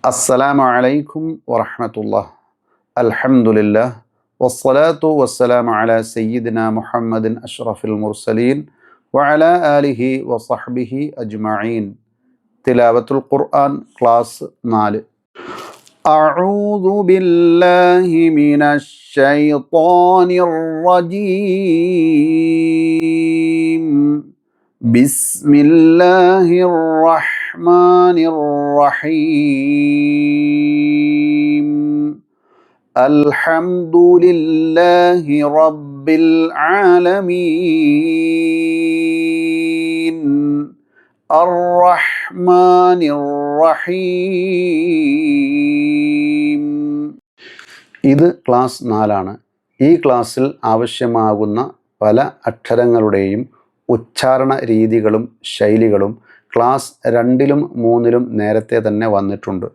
السلام عليكم ورحمة الله. الحمد لله والصلاة والسلام على سيدنا محمد أشرف المرسلين وعلى آله وصحبه أجمعين. تلاوة القرآن كلاس 4. أعوذ بالله من الشيطان الرجيم. بسم الله الرحمن الرحيم. الحمد لله رب العالمين. الرحمن الرحيم. ഇത് ക്ലാസ് 4 ഈ ക്ലാസ്സിൽ ആവശ്യമാകുന്ന പല അക്ഷരങ്ങളുടെയും ഉച്ചാരണ രീതികളും ശൈലികളും ക്ലാസ് 2ലും 3ലും നേരത്തെ തന്നെ വന്നിട്ടുണ്ട്.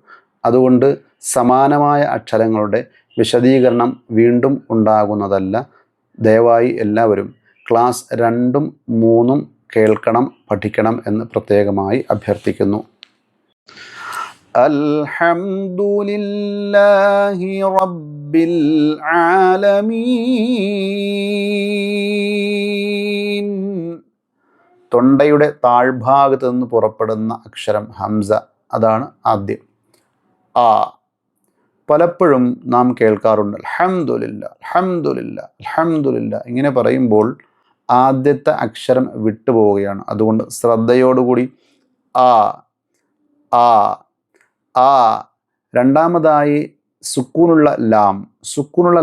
അതുകൊണ്ട് സമാനമായ അക്ഷരങ്ങളുടെ വിശദീകരണം വീണ്ടും ഉണ്ടാകുന്നതല്ല. ദയവായി എല്ലാവരും ക്ലാസ് 2ഉം 3ഉം കേൾക്കണം, പഠിക്കണം എന്ന് പ്രത്യേകമായി അഭ്യർത്ഥിക്കുന്നു. അൽഹംദുലില്ലാഹി റബ്ബിൽ ആലമീൻ. തൊണ്ടയുടെ താഴ്ഭാഗത്ത് നിന്ന് പുറപ്പെടുന്ന അക്ഷരം ഹംസ, അതാണ് ആദ്യം. ആ. പലപ്പോഴും നാം കേൾക്കാറുണ്ട് അൽഹംദുലില്ലാ അൽഹംദുലില്ലാ അൽഹംദുലില്ലാ. ഇങ്ങനെ പറയുമ്പോൾ ആദ്യത്തെ അക്ഷരം വിട്ടുപോവുകയാണ്. അതുകൊണ്ട് ശ്രദ്ധയോടുകൂടി ആ ആ ആ. രണ്ടാമതായി സുക്കൂനുള്ള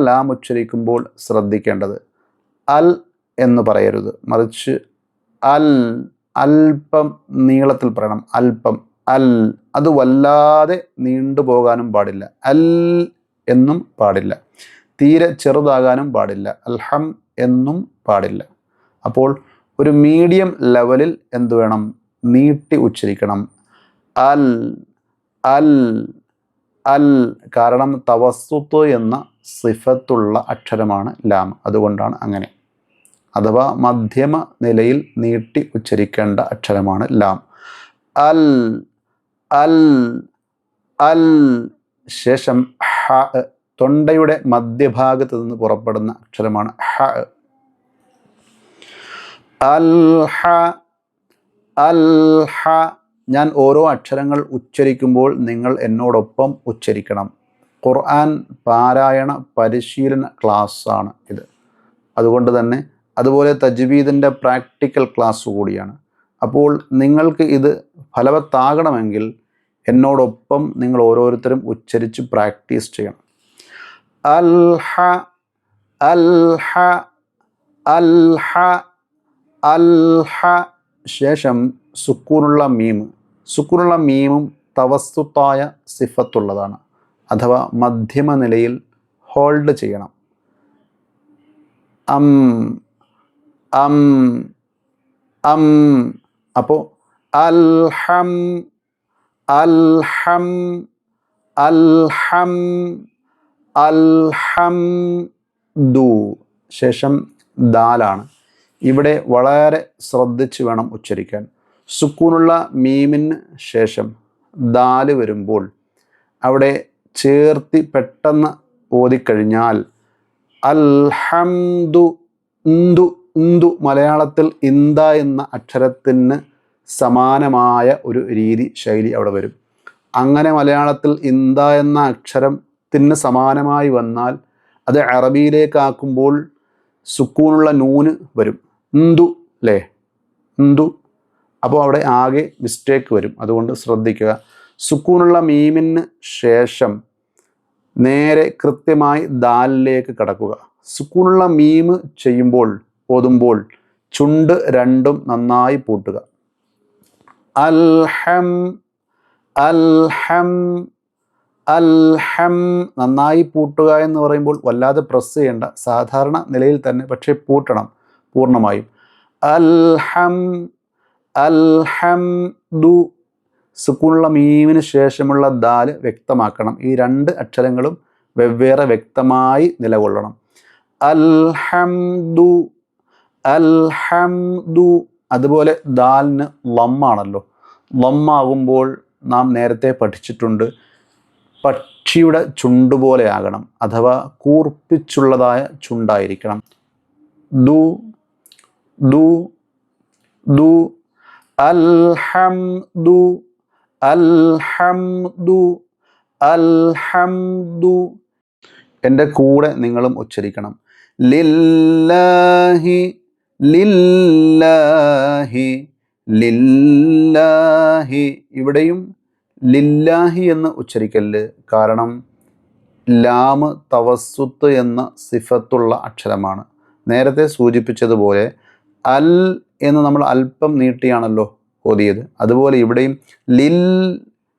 ലാം ഉച്ചരിക്കുമ്പോൾ ശ്രദ്ധിക്കേണ്ടത് അൽ എന്ന് പറയരുത്, മറിച്ച് അൽ. അല്പം നീളത്തിൽ പറയണം, അല്പം. അൽ. അത് വല്ലാതെ നീണ്ടുപോകാനും പാടില്ല. അൽ എന്നും പാടില്ല. തീരെ ചെറുതാകാനും പാടില്ല. അൽഹം എന്നും പാടില്ല. അപ്പോൾ ഒരു മീഡിയം ലെവലിൽ എന്ത് വേണം? നീട്ടി ഉച്ചരിക്കണം. അൽ അൽ അൽ. കാരണം തവസ്സുത്ത് എന്ന സിഫത്തുള്ള അക്ഷരമാണ് ലാം, അതുകൊണ്ടാണ് അങ്ങനെ. അഥവാ മധ്യമ നിലയിൽ നീട്ടി ഉച്ചരിക്കേണ്ട അക്ഷരമാണ് ലാം. അൽ അൽ അൽ. ശേഷം ഹ. തൊണ്ടയുടെ മധ്യഭാഗത്ത് നിന്ന് പുറപ്പെടുന്ന അക്ഷരമാണ് ഹ. അൽ ഹ അൽ ഹ. ഞാൻ ഓരോ അക്ഷരങ്ങൾ ഉച്ചരിക്കുമ്പോൾ നിങ്ങൾ എന്നോടൊപ്പം ഉച്ചരിക്കണം. ഖുർആൻ പാരായണ പരിശീലന ക്ലാസ്സാണ് ഇത്. അതുകൊണ്ട് തന്നെ അതുപോലെ തജ്വീദിൻ്റെ പ്രാക്ടിക്കൽ ക്ലാസ് കൂടിയാണ്. അപ്പോൾ നിങ്ങൾക്ക് ഇത് ഫലവത്താകണമെങ്കിൽ എന്നോടൊപ്പം നിങ്ങൾ ഓരോരുത്തരും ഉച്ചരിച്ച് പ്രാക്ടീസ് ചെയ്യണം. അൽ ഹ അൽ ഹ അൽ ഹ അൽ ഹ. ശേഷം സുക്കൂനുള്ള മീമും തവസ്സുത്തായ സിഫത്തുള്ളതാണ്, അഥവാ മധ്യമ നിലയിൽ ഹോൾഡ് ചെയ്യണം. അം അം അം. അപ്പോൾ അൽഹം അൽഹം അൽഹം അൽഹം ദു. ശേഷം ദാലാണ്. ഇവിടെ വളരെ ശ്രദ്ധിച്ച് വേണം ഉച്ചരിക്കാൻ. സുക്കൂനുള്ള മീമിന് ശേഷം ദാല് വരുമ്പോൾ അവിടെ ചേർത്തി പെട്ടെന്ന് ഓതിക്കഴിഞ്ഞാൽ അൽഹംദു ഇന്ദു ഇന്ദു. മലയാളത്തിൽ ഇന്ദ എന്ന അക്ഷരത്തിന് സമാനമായ ഒരു ശൈലി അവിടെ വരും. അങ്ങനെ മലയാളത്തിൽ ഇന്ദ എന്ന അക്ഷരത്തിന് സമാനമായി വന്നാൽ അത് അറബിയിലേക്കാക്കുമ്പോൾ സുക്കൂനുള്ള നൂന് വരും. ഇന്ദു അല്ലേ, ഇന്ദു. അപ്പോൾ അവിടെ ആകെ മിസ്റ്റേക്ക് വരും. അതുകൊണ്ട് ശ്രദ്ധിക്കുക. സുക്കൂനുള്ള മീമിന് ശേഷം നേരെ കൃത്യമായി ദാലിലേക്ക് കടക്കുക. സുക്കൂനുള്ള മീം ഓതുമ്പോൾ ചുണ്ട് രണ്ടും നന്നായി പൂട്ടുക. അൽഹം അൽഹം അൽഹം. നന്നായി പൂട്ടുക എന്ന് പറയുമ്പോൾ വല്ലാതെ പ്രസ് ചെയ്യേണ്ട, സാധാരണ നിലയിൽ തന്നെ, പക്ഷേ പൂട്ടണം പൂർണ്ണമായും. അൽഹം അൽഹംദു. സുക്കൂനുള്ള മീമിന് ശേഷമുള്ള ദാല് വ്യക്തമാക്കണം. ഈ 2 അക്ഷരങ്ങളും വെവ്വേറെ വ്യക്തമായി നിലകൊള്ളണം. അൽഹംദു അൽഹംദു. അതുപോലെ ദാലിന് ലമ്മാണല്ലോ. ലമ്മാകുമ്പോൾ നാം നേരത്തെ പഠിച്ചിട്ടുണ്ട്, പക്ഷിയുടെ ചുണ്ടുപോലെ ആകണം, അഥവാ കൂർപ്പിച്ചുള്ളതായ ചുണ്ടായിരിക്കണം. ദു ദു ദു അൽഹംദു അൽഹംദു അൽഹംദു. എൻ്റെ കൂടെ നിങ്ങളും ഉച്ചരിക്കണം. ലില്ലാഹി ലില്ലാഹി ലില്ലാഹി. ഇവിടെയും ലില്ലാഹി എന്ന് ഉച്ചരിക്കല്. കാരണം ലാമ് തവസ്സുത്ത് എന്ന സിഫത്തുള്ള അക്ഷരമാണ്. നേരത്തെ സൂചിപ്പിച്ചതുപോലെ അൽ എന്ന് നമ്മൾ അല്പം നീട്ടിയാണല്ലോ ഓതിയത്. അതുപോലെ ഇവിടെയും ലിൽ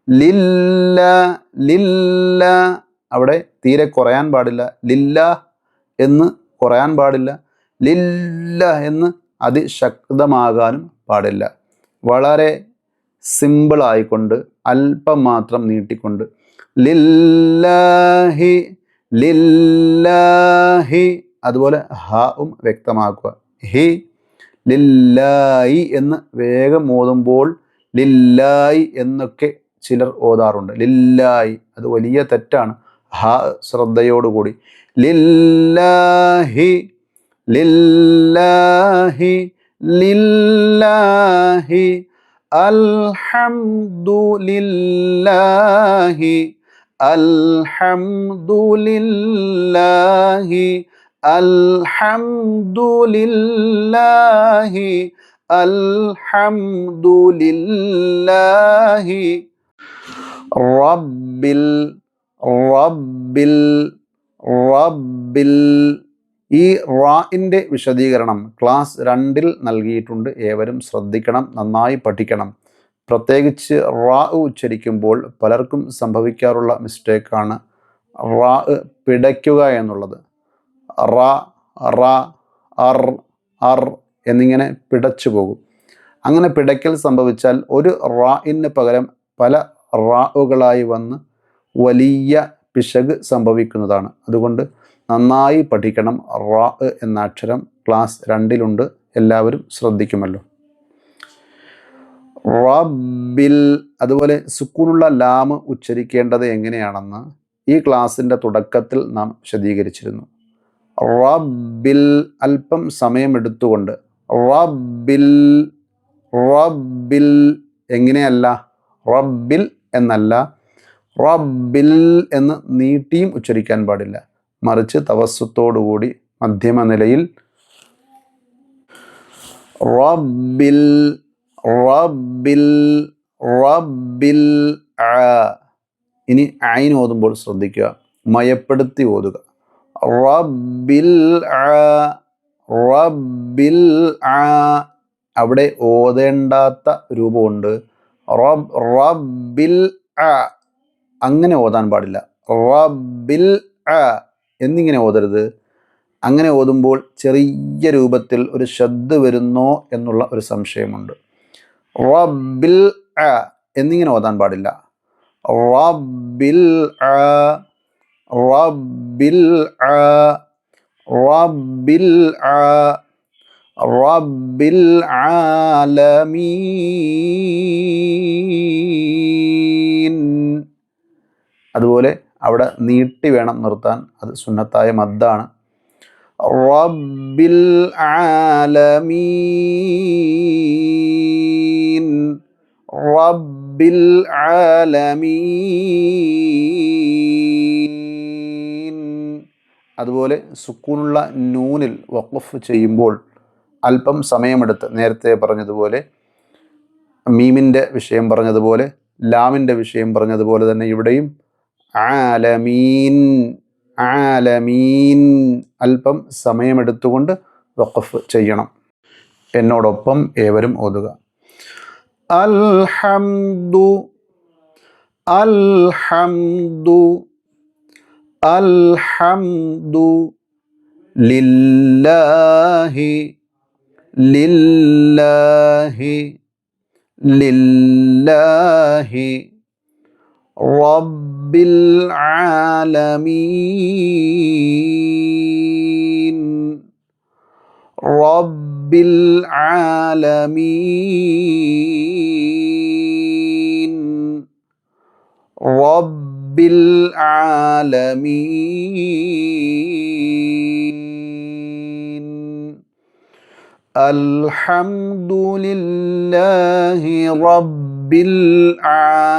ലില്ല ലില്ല, അവിടെ തീരെ കുറയാൻ പാടില്ല. ലില്ല എന്ന് കുറയാൻ പാടില്ല. ലില്ല എന്ന് അതിശക്തമാകാനും പാടില്ല. വളരെ സിമ്പിളായിക്കൊണ്ട് അല്പം മാത്രം നീട്ടിക്കൊണ്ട് ലില്ലാഹി ലില്ലാഹി. അതുപോലെ ഹാവും വ്യക്തമാക്കുക. ഹി ലില്ലായി എന്ന് വേഗം ഓതുമ്പോൾ ലില്ലായി എന്നൊക്കെ ചിലർ ഓതാറുണ്ട്. ലില്ലായി, അത് വലിയ തെറ്റാണ്. ഹ ശ്രദ്ധയോടുകൂടി ലില്ലാഹി ലില്ലാഹി ലില്ലാഹി അൽഹംദുലില്ലാഹി അൽഹംദുലില്ലാഹി അൽഹംദുലില്ലാഹി അൽഹംദുലില്ലാഹി റബ്ബിൽ റബ്ബിൽ റബ്ബിൽ. ഈ റാഇൻ്റെ വിശദീകരണം ക്ലാസ് 2-ൽ നൽകിയിട്ടുണ്ട്. ഏവരും ശ്രദ്ധിക്കണം, നന്നായി പഠിക്കണം. പ്രത്യേകിച്ച് റാ ഉച്ചരിക്കുമ്പോൾ പലർക്കും സംഭവിക്കാറുള്ള മിസ്റ്റേക്കാണ് റാ പിടയ്ക്കുക എന്നുള്ളത്. റ റ അർ അർ എന്നിങ്ങനെ പിടച്ചു പോകും. അങ്ങനെ പിടയ്ക്കൽ സംഭവിച്ചാൽ ഒരു റാഇന് പകരം പല റാഉകളായി വന്ന് വലിയ പിശക് സംഭവിക്കുന്നതാണ്. അതുകൊണ്ട് നന്നായി പഠിക്കണം. റാ എന്ന അക്ഷരം ക്ലാസ് 2-ലുണ്ട്. എല്ലാവരും ശ്രദ്ധിക്കുമല്ലോ. റബ്ബിൽ. അതുപോലെ സുക്കൂനുള്ള ലാമ് ഉച്ചരിക്കേണ്ടത് എങ്ങനെയാണെന്ന് ഈ ക്ലാസ്സിൻ്റെ തുടക്കത്തിൽ നാം വിശദീകരിച്ചിരുന്നു. റബ്ബിൽ അല്പം സമയമെടുത്തുകൊണ്ട് റബ്ബിൽ റബ്ബിൽ എങ്ങനെയല്ല, റബ്ബിൽ എന്നല്ല, റബ്ബിൽ എന്ന് നീട്ടിയും ഉച്ചരിക്കാൻ പാടില്ല. മറിച്ച് തവസ്സുത്തോടുകൂടി മധ്യമ നിലയിൽ റബ്ബിൽ റബ്ബിൽ റബ്ബിൽ ആ. ഇനി ഐൻ ഓതുമ്പോൾ ശ്രദ്ധിക്കുക, മയപ്പെടുത്തി ഓതുക. റബ്ബിൽ ആ റബ്ബിൽ ആ. അവിടെ ഓതേണ്ടാത്ത രൂപമുണ്ട്. റബ്ബിൽ ആ അങ്ങനെ ഓതാൻ പാടില്ല. റബ്ബിൽ ആ എന്നിങ്ങനെ ഓതരുത്. അങ്ങനെ ഓതുമ്പോൾ ചെറിയ രൂപത്തിൽ ഒരു ശബ്ദ വരുന്നോ എന്നുള്ള ഒരു സംശയമുണ്ട്. റബ്ബിൽ ആ എന്നിങ്ങനെ ഓതാൻ പാടില്ല. റബ്ബിൽ ആ റബ്ബിൽ ആ റബ്ബിൽ ആ റബ്ബിൽ ആലമീൻ. അതുപോലെ അവിടെ നീട്ടി വേണം നിർത്താൻ. അത് സുന്നത്തായ മദ്ദാണ്. റബ്ബിൽ ആലമീൻ റബ്ബിൽ ആലമീൻ. അതുപോലെ സുക്കൂനുള്ള നൂനിൽ വഖഫ് ചെയ്യുമ്പോൾ അല്പം സമയമെടുത്ത്, നേരത്തെ പറഞ്ഞതുപോലെ മീമിൻ്റെ വിഷയം പറഞ്ഞതുപോലെ ലാമിൻ്റെ വിഷയം പറഞ്ഞതുപോലെ തന്നെ ഇവിടെയും ആലമീൻ ആലമീൻ അല്പം സമയമെടുത്തുകൊണ്ട് വഖഫ് ചെയ്യണം. എന്നോടൊപ്പം ഏവരും ഓതുക. അൽഹംദു അൽഹംദു അൽഹംദു ലില്ലാഹി ലില്ലാഹി ലില്ലാഹി റബ്ബിൽ ആലമീൻ റബ്ബിൽ ആലമീൻ റബ്ബിൽ العالمين. الحمد لله رب العالمين.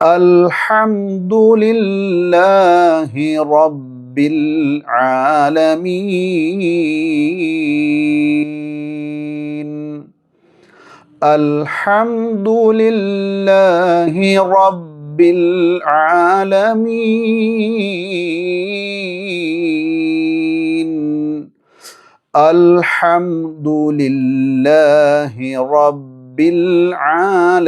الحمد لله رب العالمين. الحمد لله رب العالمين. الحمد لله رب العالمين.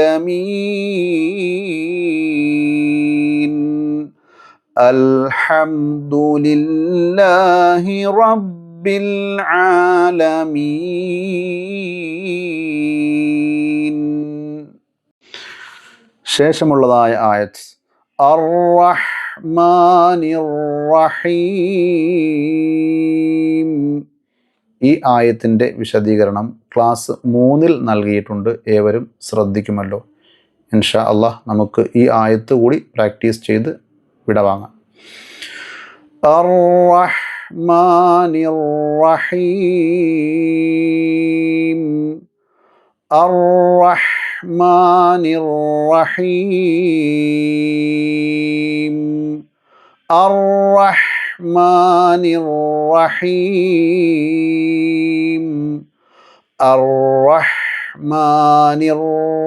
الحمد لله رب العالمين. ശേഷമുള്ളതായ ആയത്ത് അർ-റഹ്മാനിർ റഹീം. ഈ ആയത്തിൻ്റെ വിശദീകരണം ക്ലാസ് 3-ൽ നൽകിയിട്ടുണ്ട്. ഏവരും ശ്രദ്ധിക്കുമല്ലോ. ഇൻഷാ അള്ളാഹ് നമുക്ക് ഈ ആയത്ത് കൂടി പ്രാക്ടീസ് ചെയ്ത് വിടവാങ്ങാം. അർ-റഹ്മാനിർ റഹീം. അർ-റഹ്മാനിർ റഹീം. അർ-റഹ്മാനിർ റഹീം. അർ-റഹ്മാനിർ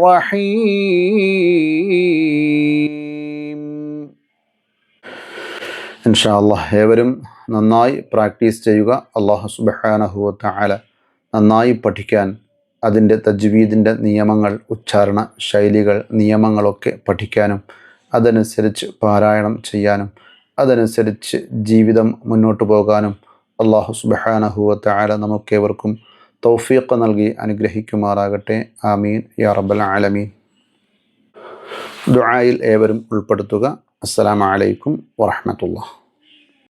റഹീം. ഇൻഷാ അല്ലാഹ് ഏവരും നന്നായി പ്രാക്ടീസ് ചെയ്യുക. അല്ലാഹു സുബ്ഹാനഹു വ തആല നന്നായി പഠിക്കാൻ അതിൻ്റെ തജ്വീദിൻ്റെ നിയമങ്ങൾ, ഉച്ചാരണ ശൈലികൾ, നിയമങ്ങളൊക്കെ പഠിക്കാനും അതനുസരിച്ച് പാരായണം ചെയ്യാനും അതനുസരിച്ച് ജീവിതം മുന്നോട്ട് പോകാനും അല്ലാഹു സുബ്ഹാനഹു വ തആല നമുക്കേവർക്കും തൗഫീഖ് നൽകി അനുഗ്രഹിക്കുമാറാകട്ടെ. ആമീൻ യാ റബ്ബൽ ആലമീൻ. ദുആയിൽ ഏവരും ഉൾപ്പെടുത്തുക. അസ്സലാമു അലൈക്കും വറഹ്മത്തുള്ളാഹി.